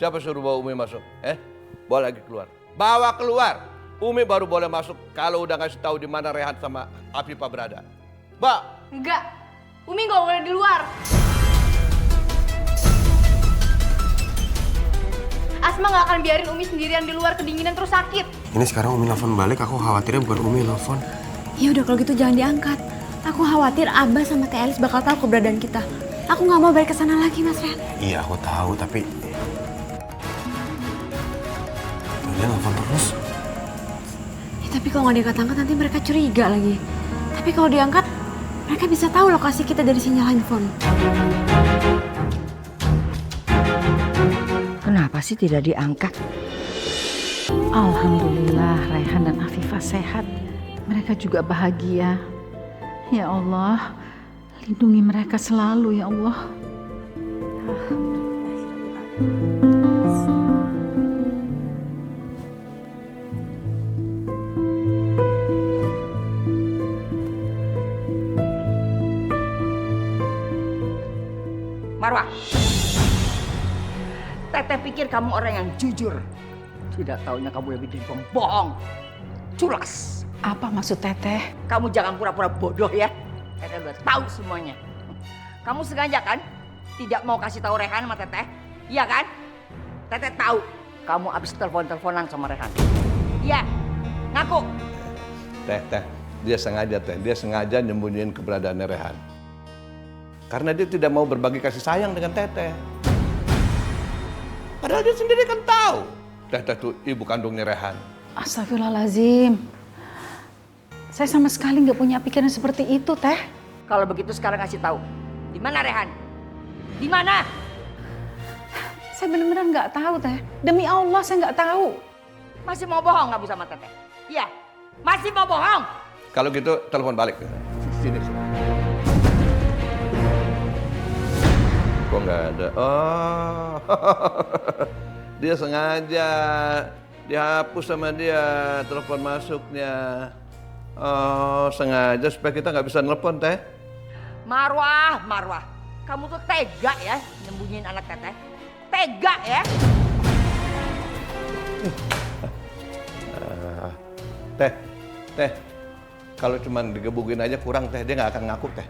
Siapa suruh bawa Umi masuk? Bawa lagi keluar. Bawa keluar. Umi baru boleh masuk kalau udah ngasih tahu di mana Rehan sama Afifah berada. Mbak. Enggak. Umi nggak boleh di luar. Asma nggak akan biarin Umi sendirian di luar kedinginan terus sakit. Ini sekarang Umi nelfon balik, aku khawatirnya bukan Umi nelfon. Ya udah kalau gitu jangan diangkat. Aku khawatir Abah sama Teh Elis bakal tahu keberadaan kita. Aku nggak mau balik ke sana lagi, Mas Ren. Iya, aku tahu, tapi dia nelfon terus. Ya, tapi kalau nggak diangkat-angkat nanti mereka curiga lagi. Tapi kalau diangkat, mereka bisa tahu lokasi kita dari sinyal handphone. Kenapa sih tidak diangkat? Alhamdulillah Rehan dan Afifah sehat. Mereka juga bahagia. Ya Allah, lindungi mereka selalu ya Allah. Marwah, Teteh pikir kamu orang yang jujur. Tidak taunya kamu lebih dari pembohong. Culas. Apa maksud Teteh? Kamu jangan pura-pura bodoh ya. Teteh udah tahu semuanya. Kamu sengaja kan tidak mau kasih tahu Rehan sama Teteh? Iya kan? Teteh tahu kamu habis telepon-teleponan sama Rehan. Iya, ngaku. Teh, dia sengaja nyembunyiin keberadaan Rehan. Karena dia tidak mau berbagi kasih sayang dengan Teteh. Padahal dia sendiri kan tahu Teteh tuh ibu kandungnya Rehan. Astagfirullahaladzim. Saya sama sekali nggak punya pikiran seperti itu, Teh. Kalau begitu sekarang kasih tahu. Di mana Rehan? Di mana? Saya benar-benar nggak tahu, Teh. Demi Allah saya nggak tahu. Masih mau bohong kamu sama Teteh? Iya, masih mau bohong? Kalau gitu telepon balik. Sini. Kok nggak ada? Oh, dia sengaja dihapus sama dia telepon masuknya. Oh, sengaja supaya kita nggak bisa nelpon, Teh. Marwah, kamu tuh tega ya nyembunyiin anak Teteh. Tega ya. Teh, kalau cuma digebukin aja kurang, Teh. Dia nggak akan ngaku, Teh.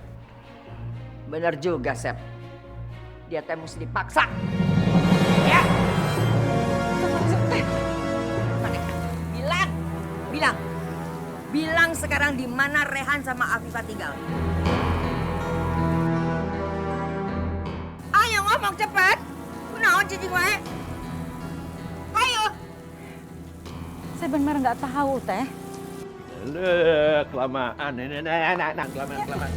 Bener juga, Sep. Dia teh mesti dipaksa. Ya. Bilang sekarang di mana Rehan sama Afifah tinggal. Ayo ngomong cepat. Kunaon cicing wae. Ayo. Saya benar-benar nggak tahu, Teh. Kelamaan. Kelamaan.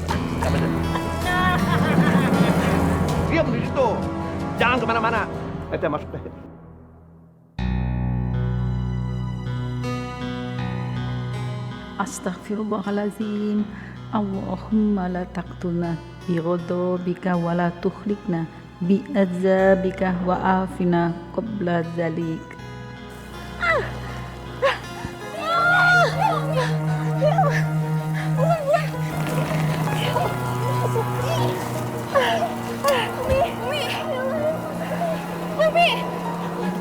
Diam di situ. Jangan kemana-mana. Teh masuk, Teh. Astaghfirullahaladzim. Allahumma la taqtulna bi ghadabika wa la tuhlikna bi adzabika wa afina qabla zalik.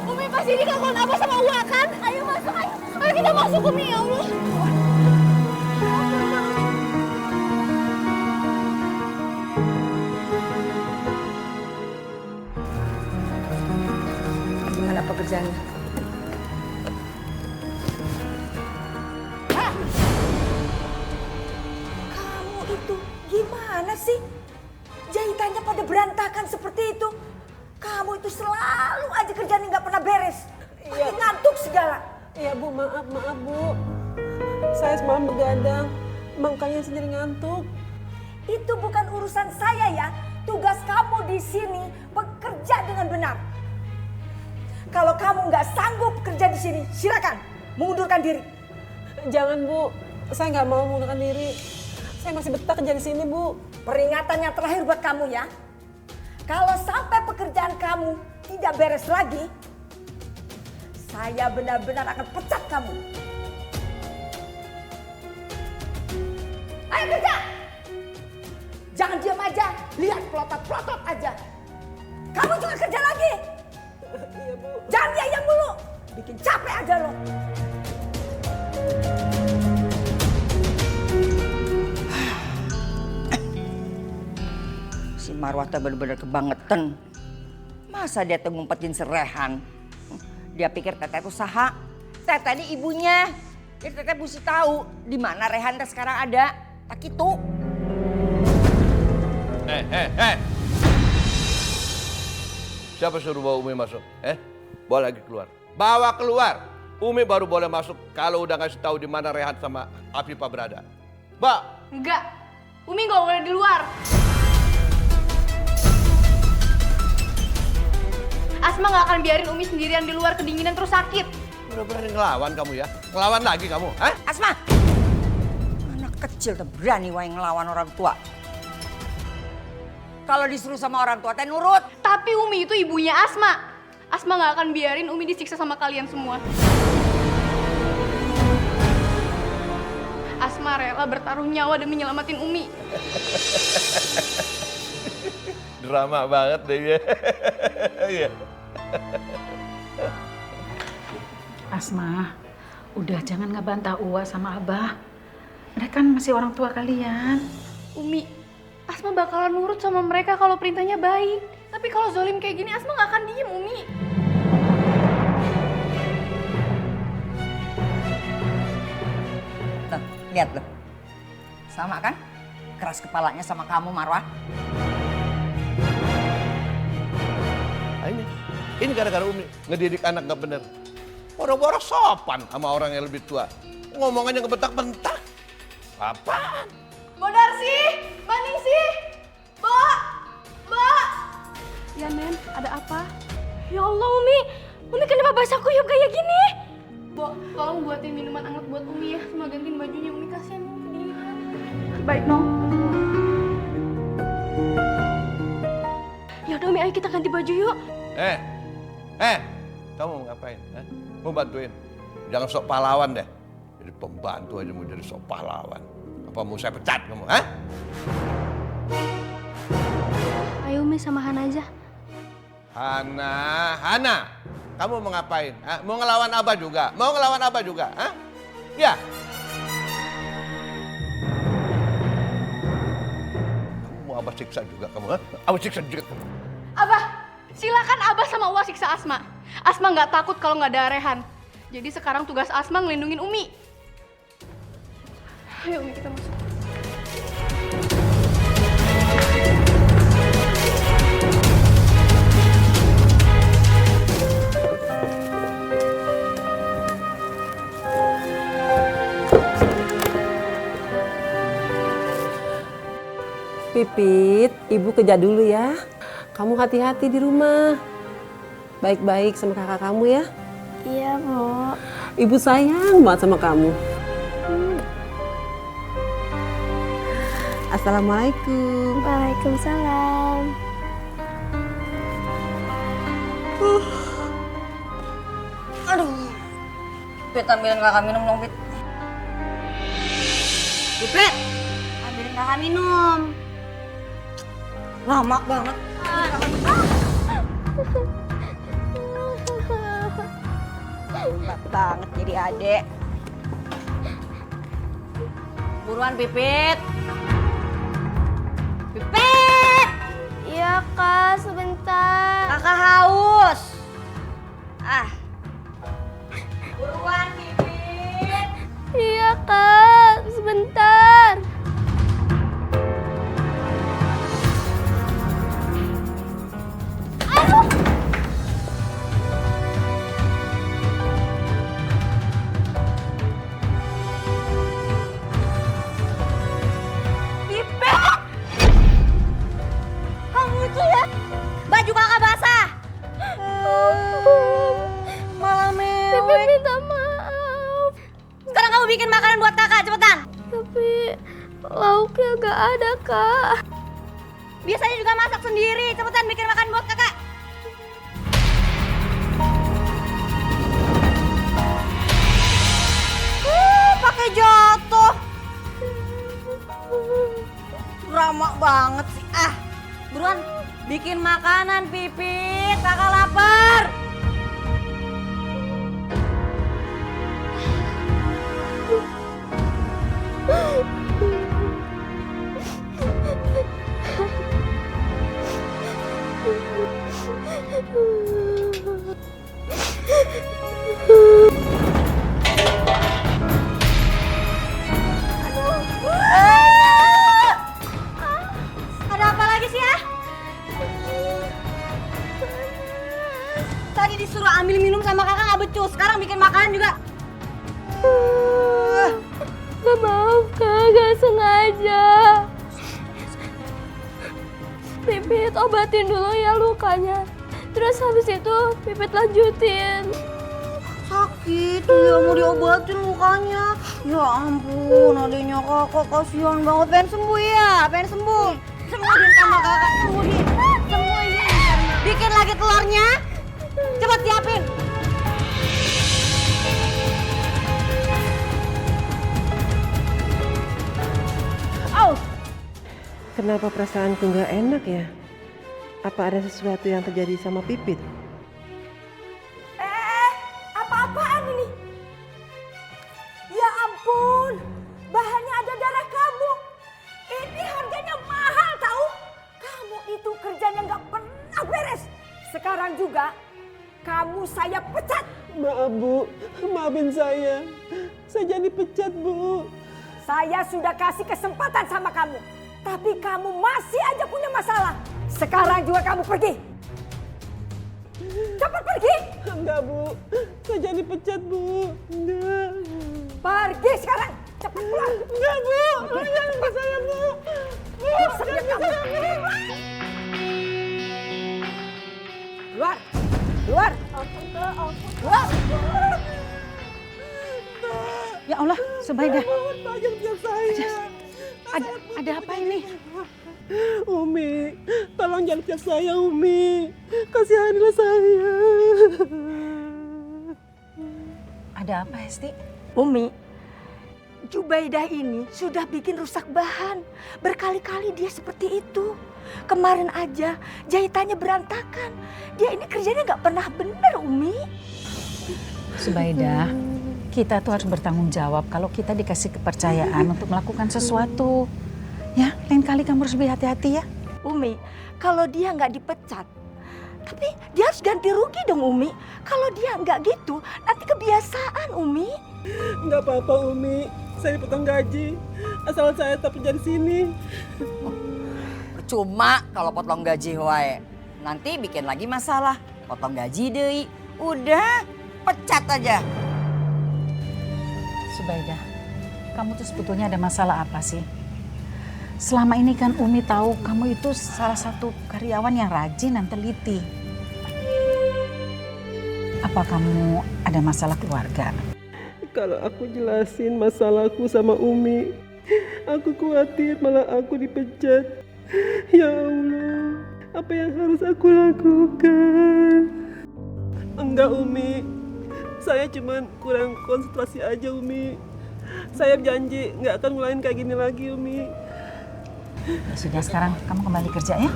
Umi pasti dikakon apa sama Uwa kan? Ayo masuk, ayo. Ayo kita masuk, Umi, ya Allah. Gimana pekerjaannya? Kamu itu gimana sih? Jahitannya pada berantakan seperti itu. Kamu itu selalu aja kerjaan nggak pernah beres. Makin ngantuk segala. Iya Bu, maaf Bu. Saya semalam begadang, makanya sendiri ngantuk. Itu bukan urusan saya ya. Tugas kamu di sini bekerja dengan benar. Kalau kamu nggak sanggup kerja di sini, silakan mengundurkan diri. Jangan Bu, saya nggak mau mengundurkan diri. Saya masih betah kerja di sini Bu. Peringatan yang terakhir buat kamu ya. Kalau sampai pekerjaan kamu tidak beres lagi, saya benar-benar akan pecat kamu. Ayo kerja! Jangan diam aja, lihat pelotot-pelotot aja. Kamu juga kerja lagi. Iya, Bu. Jangan diam mulu. Bikin capek aja lo. Si Marwah teh bener-bener kebangetan. Masa dia tuh ngumpetin serehan? Dia pikir Teteh tuh saha? Teteh ini ibunya. Jadi Teteh mesti tahu di mana Rehan teh sekarang ada. Tak itu. Siapa suruh bawa Umi masuk? Bawa lagi keluar. Bawa keluar. Umi baru boleh masuk kalau udah ngasih tahu di mana Rehan sama Afifah berada. Mbak. Enggak. Umi nggak boleh di luar. Asma nggak akan biarin Umi sendirian di luar kedinginan terus sakit. Udah berani ngelawan kamu ya? Ngelawan lagi kamu, hah? Asma! Anak kecil tuh berani wae ngelawan orang tua. Kalau disuruh sama orang tua teh nurut. Tapi Umi itu ibunya Asma. Asma nggak akan biarin Umi disiksa sama kalian semua. Asma rela bertaruh nyawa demi nyelamatin Umi. Drama banget deh ya. Iya. Asma, udah jangan ngebantah Uwa sama Abah. Mereka kan masih orang tua kalian. Umi, Asma bakalan nurut sama mereka kalau perintahnya baik. Tapi kalau zolim kayak gini, Asma nggak akan diem, Umi. Tuh, lihat loh. Sama kan? Keras kepalanya sama kamu, Marwah. Ini gara-gara Umi ngedidik anak gak bener. Orang-orang sopan sama orang yang lebih tua. Ngomongannya ngebentak-bentak. Apaan? Mbak Darsi, Mbak Ningsi, Mbak. Ya Nen, ada apa? Ya Allah Umi kenapa basah kuyup kayak gini? Mbak, tolong buatin minuman hangat buat Umi ya. Sama gantiin bajunya Umi, kasihan Umi kedinginan. Baik, Nong. Ya udah Umi, ayo kita ganti baju yuk. Kamu mau ngapain? Mau bantuin? Jangan sok pahlawan deh. Jadi pembantu aja mau jadi sok pahlawan. Apa mau saya pecat kamu, ha? Ayo Umi sama Hana aja. Hana, kamu mau ngapain? Mau ngelawan Abah juga? Mau ngelawan Abah juga? Ha? Ya. Kamu mau Abah siksa juga kamu? Ha? Abah siksa juga. Abah, silakan Abah sama Uwa siksa Asma. Asma nggak takut kalau nggak ada Rehan. Jadi sekarang tugas Asma ngelindungin Umi. Ayo Umi, kita masuk. Pipit, Ibu kerja dulu ya. Kamu hati-hati di rumah. Baik-baik sama kakak kamu ya. Iya, Bu. Ibu sayang banget sama kamu. Assalamualaikum. Waalaikumsalam. Aduh. Pit, ambilin kakak minum dong, Pit. Pit, ambilin kakak minum. Lama banget. Hebat banget jadi adek. Buruan Pipit. Pipit! Iya, Kak, sebentar. Kakak haus. Buruan Pipit. Iya, Kak, sebentar. Baju kakak basah. Malah mewek. Pipi minta maaf. Sekarang kamu bikin makanan buat kakak, cepetan. Tapi lauknya gak ada, Kak. Biasanya juga masak sendiri, cepetan bikin makan buat kakak. Pakai jatuh. Drama banget sih. Buruan bikin makanan Pipit, kakak lapar. aja. Pipit obatin dulu ya lukanya. Terus habis itu Pipit lanjutin. Sakit, ya mau diobatin lukanya. Ya ampun, adanya kakak kasihan banget. Pengen sembuh ya, pengen sembuh. Sembuhin sama kakak, sembuhin. Bikin lagi telurnya. Cepat siapin. Kenapa perasaanku nggak enak ya? Apa ada sesuatu yang terjadi sama Pipit? Apa-apaan ini? Ya ampun, bahannya ada darah kamu. Ini harganya mahal tahu? Kamu itu kerjanya nggak pernah beres. Sekarang juga kamu saya pecat. Maaf Bu, maafin saya. Saya jadi pecat Bu. Saya sudah kasih kesempatan sama kamu. Tapi kamu masih aja punya masalah. Sekarang juga kamu pergi. Cepat pergi. Enggak Bu, saya jadi pecat Bu. Enggak. Pergi sekarang. Cepat pulang. Enggak Bu, jangan ke saya Bu. Bu, jangan ke saya Bu. Keluar. Keluar. Keluar. Ya Allah, Subaidah. Mohon Pak, jangan biar saya. Ada apa ini? Umi, tolong jangan pecat saya Umi. Kasihanilah saya. Ada apa, Hesti? Umi, Jubaidah ini sudah bikin rusak bahan. Berkali-kali dia seperti itu. Kemarin aja jahitannya berantakan. Dia ini kerjanya nggak pernah benar, Umi. Subaidah, kita tuh harus bertanggung jawab kalau kita dikasih kepercayaan untuk melakukan sesuatu. Ya, lain kali kamu harus lebih hati-hati ya. Umi, kalau dia nggak dipecat, tapi dia harus ganti rugi dong, Umi. Kalau dia nggak gitu, nanti kebiasaan, Umi. Enggak apa-apa Umi, saya dipotong gaji. Asal saya tetap kerja di sini. Percuma kalau potong gaji wae. Nanti bikin lagi masalah. Potong gaji deui. Udah, pecat aja. Subaidah, kamu tuh sebetulnya ada masalah apa sih? Selama ini kan Umi tahu kamu itu salah satu karyawan yang rajin dan teliti. Apa kamu ada masalah keluarga? Kalau aku jelasin masalahku sama Umi, aku khawatir malah aku dipecat. Ya Allah, apa yang harus aku lakukan? Enggak Umi, saya cuman kurang konsentrasi aja Umi. Saya janji nggak akan ngulain kayak gini lagi Umi. Ya sudah, sekarang kamu kembali kerja ya.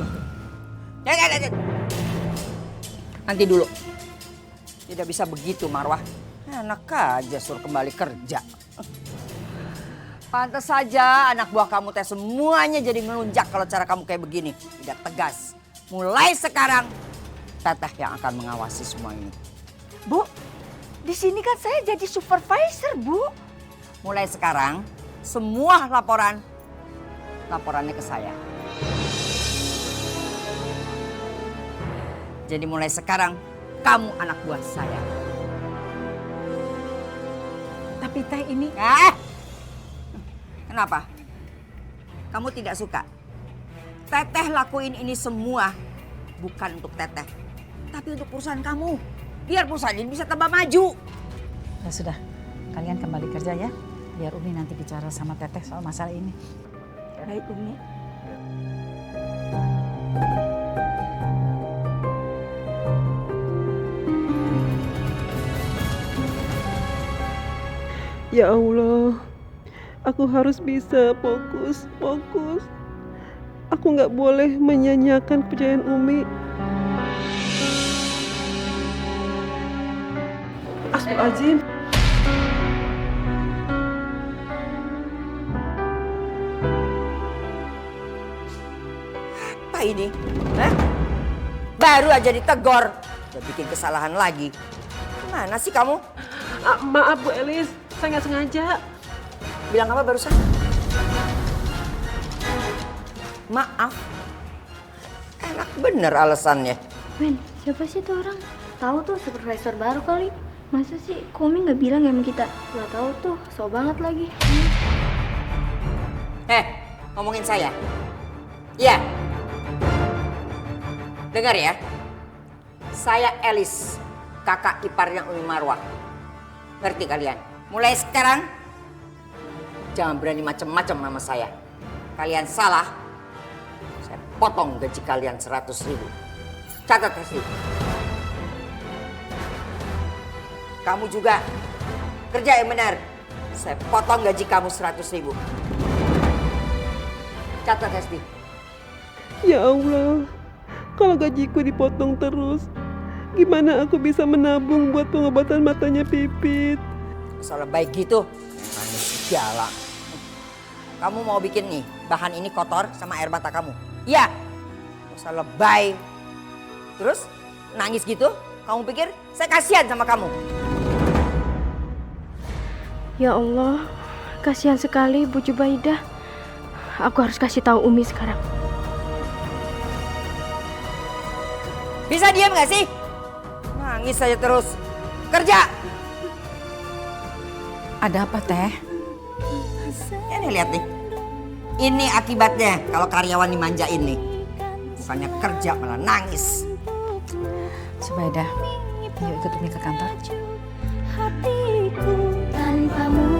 Nanti dulu. Tidak bisa begitu Marwah. Enak aja suruh kembali kerja. Pantes saja anak buah kamu teh semuanya jadi ngelunjak kalau cara kamu kayak begini. Tidak tegas. Mulai sekarang Teteh yang akan mengawasi semua ini. Bu, di sini kan saya jadi supervisor, Bu. Mulai sekarang semua laporannya ke saya. Jadi mulai sekarang kamu anak buah saya. Tapi Teh ini... Kenapa? Kamu tidak suka? Teteh lakuin ini semua bukan untuk Teteh, tapi untuk perusahaan kamu. Biar perusahaan ini bisa tambah maju. Ya sudah, kalian kembali kerja ya. Biar Umi nanti bicara sama Teteh soal masalah ini. Baik, Umi. Ya Allah, aku harus bisa fokus. Aku nggak boleh menyanyiakan kepercayaan Umi. Astagfirullahaladzim. Apa ini? Hah? Baru aja ditegor, udah bikin kesalahan lagi. Mana sih kamu? Maaf Bu Elis, saya nggak sengaja. Bilang apa barusan? Maaf. Enak bener alasannya. Men, siapa sih tuh orang? Tahu tuh supervisor baru kali. Masa sih Komi nggak bilang ya sama kita? Nggak tahu tuh, so banget lagi. ngomongin saya? Iya. Dengar ya. Saya Elis, kakak iparnya Umi Marwah. Ngerti kalian? Mulai sekarang jangan berani macam-macam sama saya. Kalian salah, saya potong gaji kalian 100.000. Catat Hesti. Kamu juga kerja yang benar. Saya potong gaji kamu 100.000. Catat Hesti. Ya Allah, kalau gajiku dipotong terus, gimana aku bisa menabung buat pengobatan matanya Pipit? Soal baik gitu, nangis segala. Kamu mau bikin nih, bahan ini kotor sama air mata kamu? Iya. Soal lebay. Terus nangis gitu, kamu pikir saya kasihan sama kamu? Ya Allah, kasihan sekali Bu Jubaidah. Aku harus kasih tahu Umi sekarang. Bisa diam gak sih? Nangis saja terus. Kerja! Ada apa, Teh? Ini lihat nih. Ini akibatnya kalau karyawan dimanjain nih. Bukannya kerja malah nangis. Subaidah, yuk ikut Umi ke kantor. Hatiku tanpamu